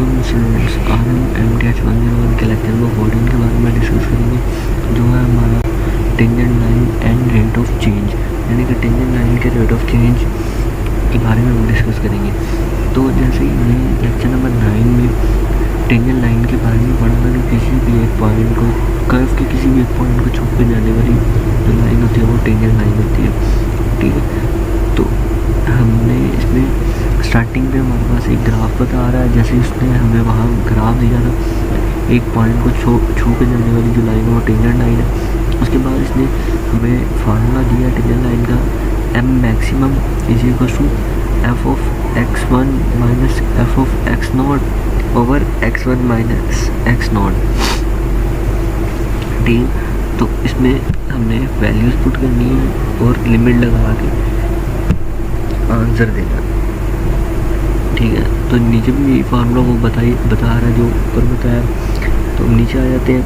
वालेकुम स्टूडेंट्स। आज हम MTH 101 के लेक्चर नंबर 14 के बारे में डिस्कस करेंगे, जो है हमारा tangent line and rate of change, यानी कि टेंजेंट लाइन के रेट ऑफ चेंज के बारे में हम डिस्कस करेंगे। तो जैसे ही हमने लेक्चर नंबर 9 में टेंजेंट लाइन के बारे में पढ़ा था कि किसी भी एक पॉइंट को, कर्व के किसी भी एक पॉइंट को छू के जाने वाली जो लाइन होती है वो टेंजेंट लाइन होती है। ठीक है, तो हमने इसमें स्टार्टिंग पे हमारे पास एक ग्राफ बता रहा है, जैसे उसने हमें वहाँ ग्राफ दिया था, एक पॉइंट को छू के जाने वाली जो लाइन है वो टेंजेंट लाइन है। उसके बाद इसने हमें फार्मूला दिया टेंजेंट लाइन का, M maximum is equal to F of x1 minus F of x naught over x1 minus x naught. ठीक, तो इसमें हमने वैल्यूज पुट करनी है और लिमिट लगा के आंसर देना। ठीक है, तो नीचे भी फार्मूला वो बता रहा है जो ऊपर बताया। तो हम नीचे आ जाते हैं।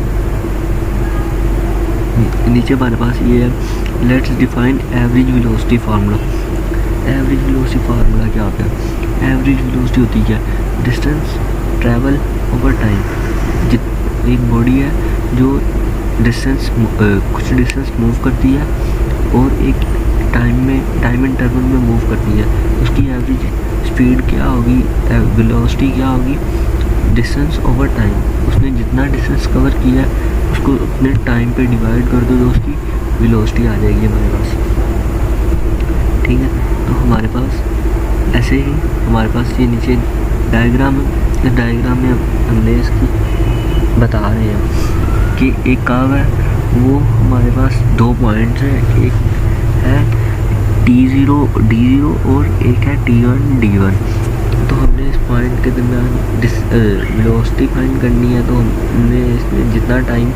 नीचे हमारे पास ये है, let's define average velocity formula. Average velocity formula क्या होता है? एवरेज वेलोसिटी होती है डिस्टेंस ट्रैवल ओवर टाइम। एक बॉडी है जो डिस्टेंस कुछ डिस्टेंस मूव करती है और एक टाइम इंटरवल में मूव करती है, उसकी एवरेज स्पीड क्या होगी, वेलोसिटी क्या होगी? Distance over time. उसने जितना डिस्टेंस कवर किया है उसको अपने टाइम पे डिवाइड कर दो, तो उसकी वेलोसिटी आ जाएगी हमारे पास। ठीक है, तो हमारे पास ऐसे ही हमारे पास ये नीचे डायग्राम है। इस डायग्राम में हमने इसकी बता रहे हैं कि एक कर्व है, वो हमारे पास दो पॉइंट्स हैं, एक है T0 D0 और एक है T1 D1। तो हमने इस पॉइंट के दरमियान वेलोसिटी फाइंड करनी है। तो हमने इसमें जितना टाइम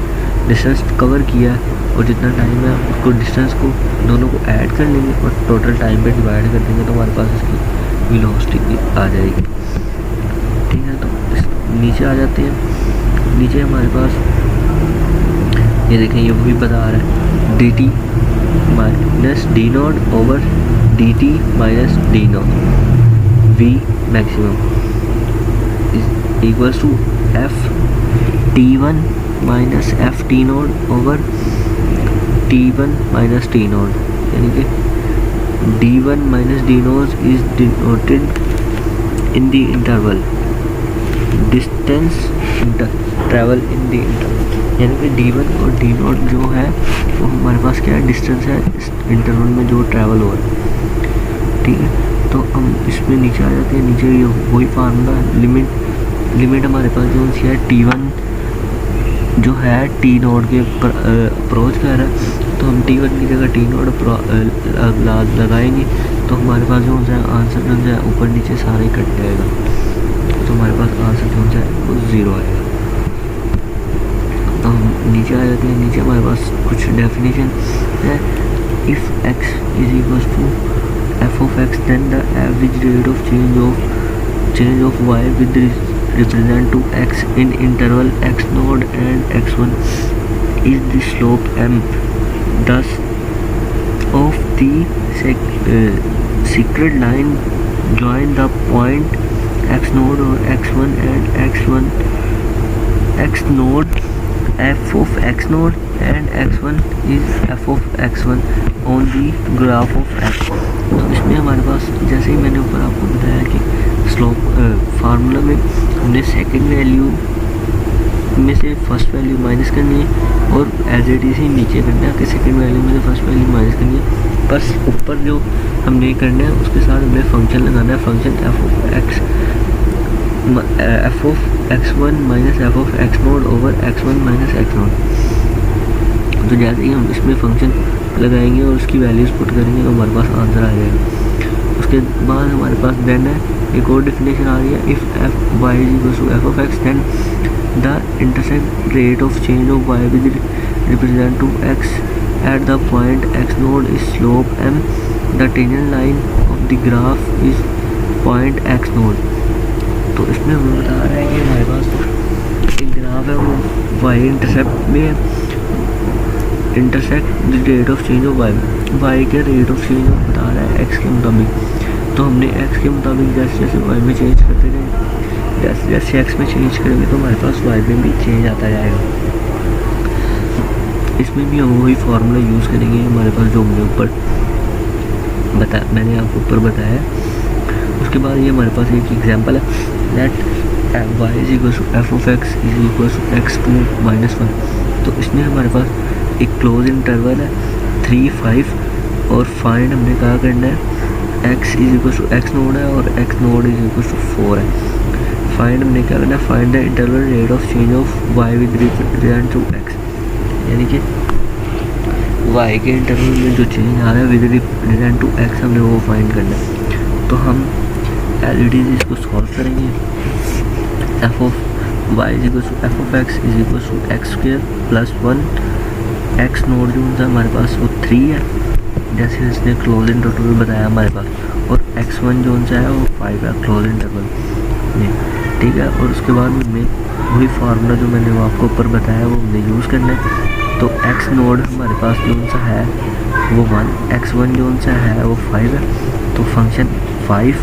डिस्टेंस कवर किया है और जितना टाइम है उसको डिस्टेंस को दोनों को ऐड कर लेंगे और टोटल टाइम पे डिवाइड कर देंगे, तो हमारे पास इसकी वेलोसिटी आ जाएगी। ठीक है, तो इस नीचे आ जाते हैं। नीचे हमारे पास ये देखें, ये वही बता रहा है dt minus D naught over D T minus D naught V maximum is equals to F T one minus F T naught over T one minus T naught, यानी कि D one minus D naught is denoted in the interval distance travel in the interval, यानी कि D1 और D not जो है वो हमारे पास क्या है, डिस्टेंस है इस इंटरवल में जो ट्रैवल हो रहा है। ठीक है, तो हम इसमें नीचे आ जाते हैं। नीचे ये वही फार्मूला लिमिट हमारे पास जो है T1 जो है T नॉट के अप्रोच कर रहा है, तो हम T1 की जगह T नॉट लगाएंगे, तो हमारे पास जो है आंसर जो है ऊपर नीचे सारे कट जाएगा, तो हमारे पास आंसर जो है वो 0 आएगा। तो हम नीचे आ जाते हैं। नीचे हमारे पास कुछ डेफिनेशन है, if x is equal to F of x then the average rate of change of y with represent to x in interval x naught and x1 is the slope m दस of the secant line join the point x naught और x1 and x naught f of x naught and x1 is f of x1 on the graph of x। तो इसमें हमारे पास जैसे ही मैंने ऊपर आपको बताया कि स्लोप फार्मूला में हमने सेकंड वैल्यू में से फर्स्ट वैल्यू माइनस करनी है और एज इट इज ही नीचे करना है कि सेकंड वैल्यू में से फर्स्ट वैल्यू माइनस करनी है। बस ऊपर जो हमने करना है उसके साथ हमने फंक्शन लगाना है, function F of x1 minus F of x node over x1 minus x node. तो जैसे ही हम इसमें फंक्शन लगाएंगे और उसकी वैल्यूज़ पुट करेंगे तो हमारे पास आंसर आ जाएगा। उसके बाद हमारे पास देन है एक और डेफिनेशन आ रही है, if F Y is equal to F of X then the intercept rate of change of Y with represent to X at the point X naught is slope M the tangent line of the graph is point X naught. तो इसमें हमें बता रहा है कि हमारे पास एक graph है, वो वाई इंटरसेप्ट में intersect the rate of change of Y के रेट ऑफ चेंज बता रहा है एक्स के मुताबिक। तो हमने एक्स के मुताबिक जैसे जैसे वाई में चेंज करते गए जैसे जैसे एक्स में चेंज करेंगे तो हमारे पास वाई में भी चेंज आता जाएगा। इसमें भी हम वही फार्मूला यूज़ करेंगे हमारे पास जो हमने ऊपर मैंने आपको ऊपर बताया। उसके बाद ये हमारे पास एक एग्जांपल है, let y is equal to F of X is equal to X two minus one. तो इसमें हमारे पास एक क्लोज इंटरवल है 3, 5 और फाइंड हमने कहा करना है x is equal to X naught है और x naught is equal to 4 है। फाइंड हमने क्या करना है, find the interval rate of change of y with relation to x, यानी कि y के इंटरवल में जो चेंज आ रहा है विद रिलेशन टू x हमने वो फाइंड करना है। तो हम एज इट इज इसको सॉल्व करेंगे। F of Y is equal to F of X is equal to X square plus 1। X naught जो था हमारे पास वो 3 है, जैसे इसने क्लोज इंटरवल बताया हमारे पास, और x1 जो सा है वो 5 है क्लोज इंटरवल में, ठीक है। और उसके बाद में वही फार्मूला जो मैंने वो आपको ऊपर बताया वो हमने यूज़ करना है। तो x नोड हमारे पास जो सा है वो 1, x1 जो सा है वो 5 है। तो function 5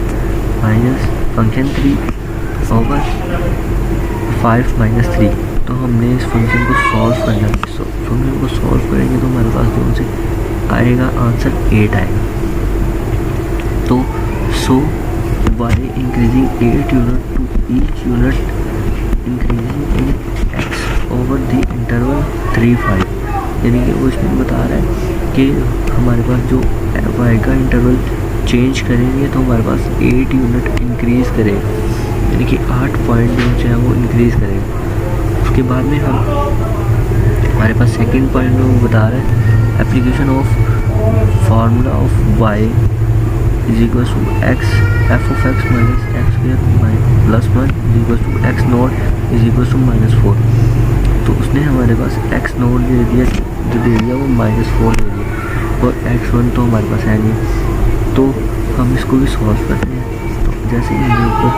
minus function 3 over 5 minus 3। तो हमने इस फंक्शन को सॉल्व करना है। फंक्शन को सॉल्व करेंगे तो हमारे पास जो से आएगा आंसर 8 आएगा। तो so y increasing 8 unit to each unit increasing in x over the interval 3, 5, यानी कि वो इसमें बता रहा है कि हमारे पास जो y का इंटरवल चेंज करेंगे तो हमारे पास 8 यूनिट इंक्रीज़ करेगा, यानी कि 8 पॉइंट जो है वो इंक्रीज़ करेगा। उसके बाद में हम हमारे पास सेकंड पॉइंट में वो बता रहा है application of formula of y is equal to X F of X minus X square plus 1 is equal to X naught is equal to -4। तो उसने हमारे पास एक्स नोट दे दिया, जो दे दिया वो -4 दे दिया, और x1 तो हमारे पास है नहीं। तो हम इसको भी सॉल्व करते हैं। तो जैसे ही हम ऊपर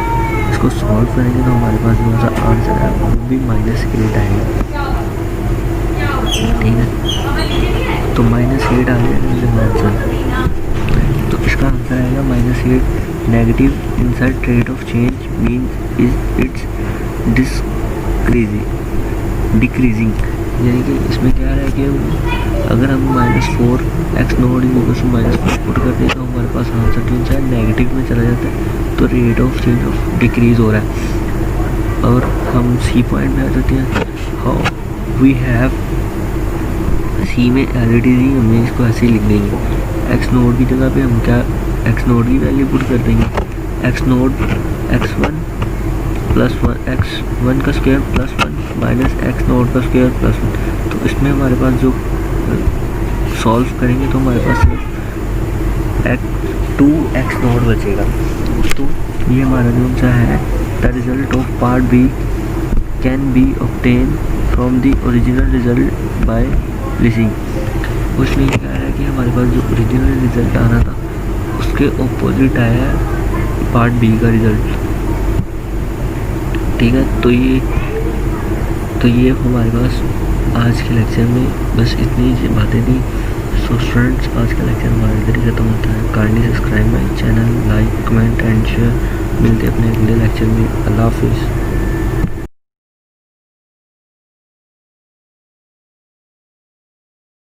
इसको सॉल्व करेंगे तो हमारे पास जो सा आंसर है वो भी -8 आएगा, ठीक है। तो -8 आ गया आंसर। तो इसका आंसर आएगा -8। Negative insert rate of change means is it's decreasing, यानी कि इसमें क्या है कि अगर हम -4 एक्स नोड -4 पुट करते हैं तो हमारे पास आंसर जो है नेगेटिव में चला जाता है। तो rate of change of decrease हो रहा है। और हम सी पॉइंट में आ जाते हैं। हाउ वी हैव सी में एलईडी दी, हमने इसको ऐसे ही लिख देंगे। एक्स नोड की जगह पे हम क्या एक्स नोड की वैल्यू पुट कर देंगे, x node x1 plus 1 x1 का square plus 1 minus x node का स्क्वायर प्लस 1। तो इसमें हमारे पास जो सॉल्व करेंगे तो हमारे पास सिर्फ 2x नोड बचेगा। तो ये हमारा जो सा है the result of part B can be obtain from the original result by listing. उसमें ये कह रहा है कि हमारे पास जो ओरिजिनल रिजल्ट आना था उसके ऑपोजिट आया है पार्ट बी का रिजल्ट, ठीक है। तो ये हमारे पास आज के लेक्चर में बस इतनी बातें थी। सो स्टूडेंट्स, आज का लेक्चर हमारे इधर ही खत्म होता है। Kindly subscribe my channel, like, comment and share. मिलते अपने अगले लेक्चर में। अल्लाह हाफिज़।